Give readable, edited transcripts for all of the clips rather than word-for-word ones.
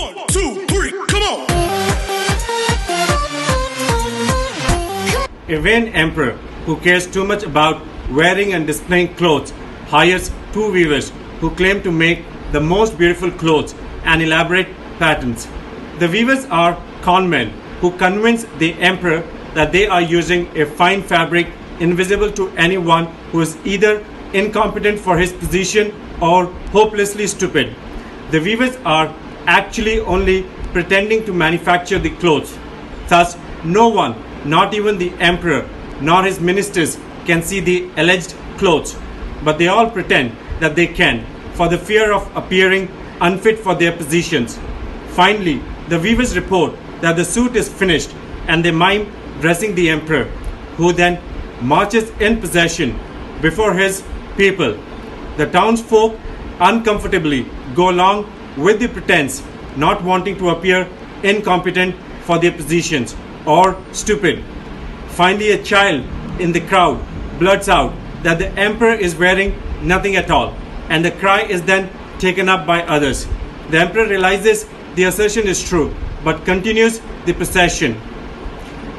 1, 2, 3, come on! A vain emperor who cares too much about wearing and displaying clothes hires two weavers who claim to make the most beautiful clothes and elaborate patterns. The weavers are conmen who convince the emperor that they are using a fine fabric invisible to anyone who is either incompetent for his position or hopelessly stupid. The weavers are actually only pretending to manufacture the clothes. Thus, no one, not even the emperor nor his ministers, can see the alleged clothes, but they all pretend that they can, for the fear of appearing unfit for their positions. Finally, the weavers report that the suit is finished and they mime dressing the emperor, who then marches in procession before his people. The townsfolk uncomfortably go along with the pretense, not wanting to appear incompetent for their positions or stupid. Finally, a child in the crowd blurts out that the emperor is wearing nothing at all, and the cry is then taken up by others. The emperor realizes the assertion is true, but continues the procession.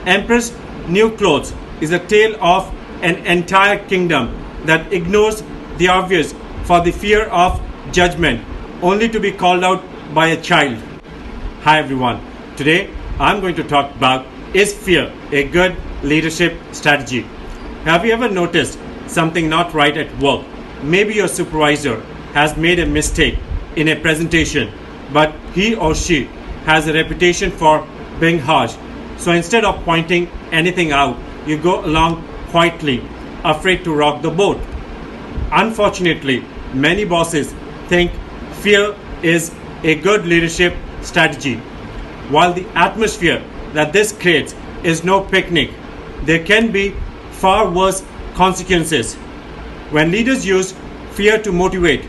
Emperor's new clothes is a tale of an entire kingdom that ignores the obvious for the fear of judgment, only to be called out by a child. Hi everyone, today I'm going to talk about, is fear a good leadership strategy? Have you ever noticed something not right at work? Maybe your supervisor has made a mistake in a presentation, but he or she has a reputation for being harsh. So instead of pointing anything out, you go along quietly, afraid to rock the boat. Unfortunately, many bosses think fear is a good leadership strategy. While the atmosphere that this creates is no picnic, there can be far worse consequences. When leaders use fear to motivate,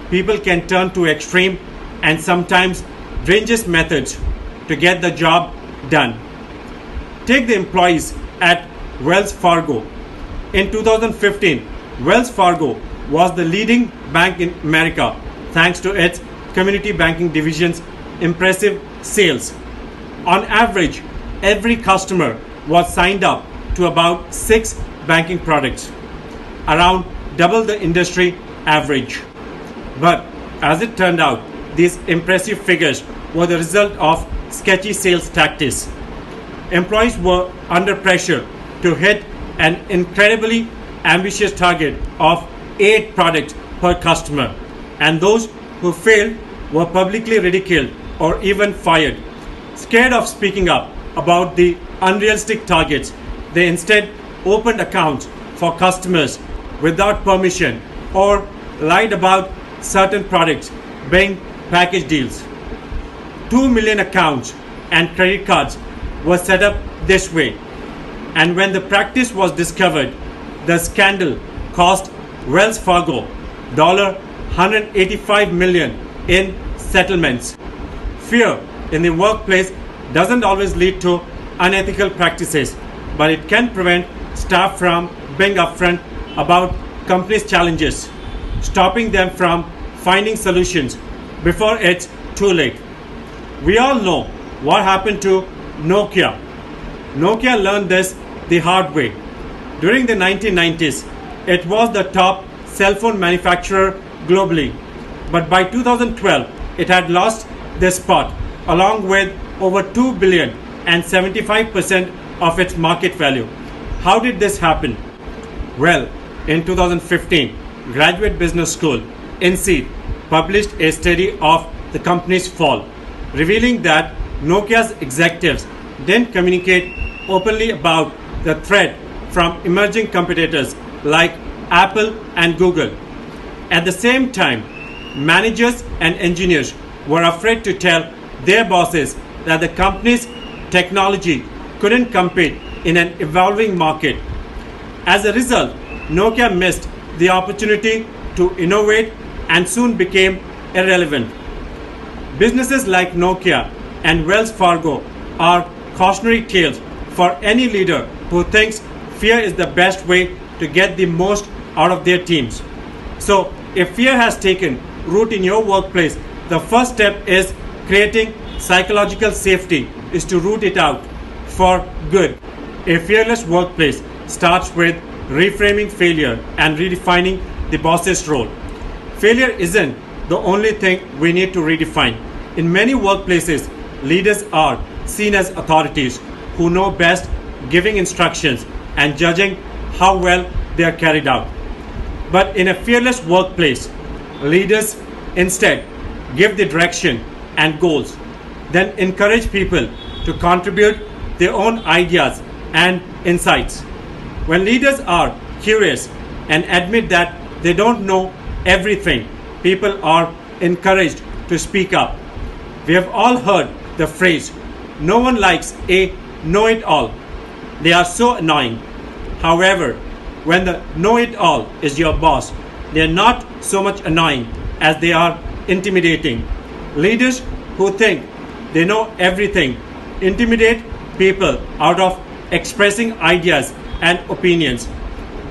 people can turn to extreme and sometimes dangerous methods to get the job done. Take the employees at Wells Fargo. In 2015, Wells Fargo was the leading bank in America thanks to its community banking division's impressive sales. On average, every customer was signed up to about 6 banking products, around double the industry average. But as it turned out, these impressive figures were the result of sketchy sales tactics. Employees were under pressure to hit an incredibly ambitious target of 8 products per customer, and those who failed were publicly ridiculed or even fired. Scared of speaking up about the unrealistic targets, they instead opened accounts for customers without permission or lied about certain products being package deals. 2 million accounts and credit cards were set up this way, and when the practice was discovered, the scandal cost Wells Fargo $185 million in settlements. Fear in the workplace doesn't always lead to unethical practices, but it can prevent staff from being upfront about company's challenges, stopping them from finding solutions before it's too late. We all know what happened to Nokia. Nokia learned this the hard way. During the 1990s, it was the top cell phone manufacturer globally, but by 2012, it had lost this spot along with over 2 billion and 75% of its market value. How did this happen? Well, in 2015, Graduate Business School, INSEAD, published a study of the company's fall, revealing that Nokia's executives didn't communicate openly about the threat from emerging competitors like Apple and Google. At the same time, managers and engineers were afraid to tell their bosses that the company's technology couldn't compete in an evolving market. As a result, Nokia missed the opportunity to innovate and soon became irrelevant. Businesses like Nokia and Wells Fargo are cautionary tales for any leader who thinks fear is the best way to get the most out of their teams. So, if fear has taken root in your workplace, the first step is Creating psychological safety is to root it out for good. A fearless workplace starts with reframing failure and redefining the boss's role. Failure isn't the only thing we need to redefine. In many workplaces, leaders are seen as authorities who know best, giving instructions and judging how well they are carried out. But in a fearless workplace, leaders instead give the direction and goals, then encourage people to contribute their own ideas and insights. When leaders are curious and admit that they don't know everything, people are encouraged to speak up. We have all heard the phrase, no one likes a know it all. They are so annoying. However, when the know it all is your boss, they are not so much annoying as they are intimidating. Leaders who think they know everything intimidate people out of expressing ideas and opinions.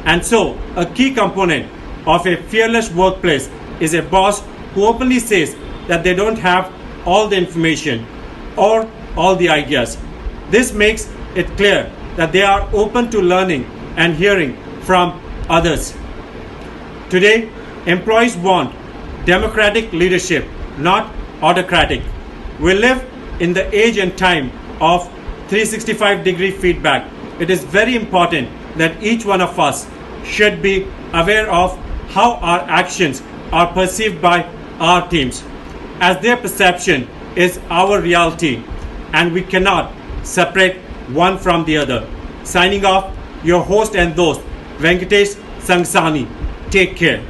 And so, a key component of a fearless workplace is a boss who openly says that they don't have all the information or all the ideas. This makes it clear that they are open to learning and hearing from others. Today, employees want democratic leadership, not autocratic. We live in the age and time of 365-degree feedback. It is very important that each one of us should be aware of how our actions are perceived by our teams, as their perception is our reality and we cannot separate one from the other. Signing off, your host and host, Venkatesh Sangsani. Take care.